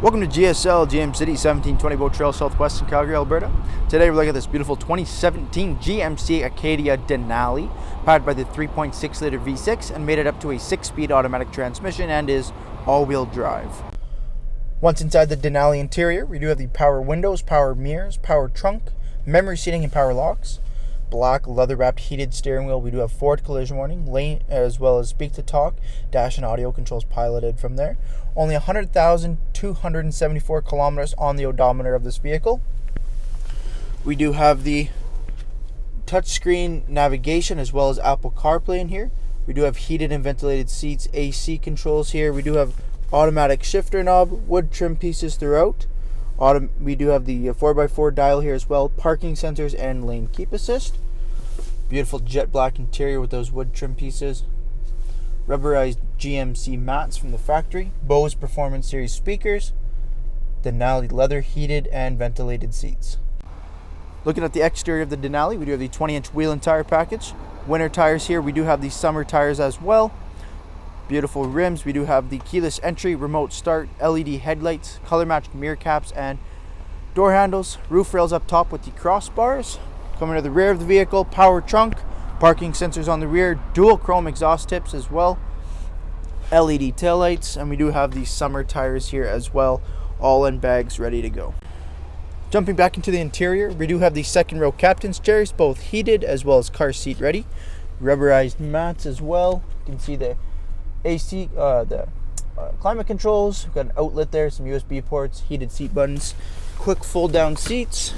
Welcome to GSL GM City 1720 Boat Trail Southwest in Calgary, Alberta. Today we're looking at this beautiful 2017 GMC Acadia Denali, powered by the 3.6 liter V6 and made it up to a 6-speed automatic transmission and is all-wheel drive. Once inside the Denali interior, we do have the power windows, power mirrors, power trunk, memory seating and power locks, black leather-wrapped heated steering wheel. We do have forward collision warning, lane, as well as speak to talk, dash and audio controls piloted from there. Only 100,274 kilometers on the odometer of this vehicle. We do have the touchscreen navigation as well as Apple CarPlay in here. We do have heated and ventilated seats, AC controls here. We do have automatic shifter knob, wood trim pieces throughout. We do have the 4x4 dial here as well, parking sensors and lane keep assist. Beautiful jet black interior with those wood trim pieces. Rubberized GMC mats from the factory. Bose Performance Series speakers. Denali leather heated and ventilated seats. Looking at the exterior of the Denali, we do have the 20-inch wheel and tire package. Winter tires here. We do have the summer tires as well. Beautiful rims. We do have the keyless entry, remote start, LED headlights, color matched mirror caps and door handles. Roof rails up top with the crossbars. Coming to the rear of the vehicle, power trunk, parking sensors on the rear, dual chrome exhaust tips as well, LED taillights, and we do have the summer tires here as well, all in bags ready to go. Jumping back into the interior, we do have the second row captain's chairs, both heated as well as car seat ready. Rubberized mats as well. You can see the AC, climate controls. We've got an outlet there, some USB ports, heated seat buttons, quick fold down seats,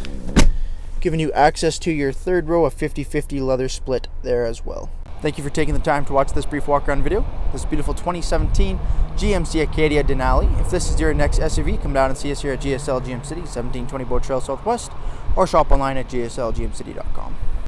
giving you access to your third row, a 50-50 leather split there as well. Thank you for taking the time to watch this brief walk around video. This beautiful 2017 GMC Acadia Denali. If this is your next SUV, come down and see us here at GSL GM City 1720 Boat Trail Southwest, or shop online at gslgmcity.com.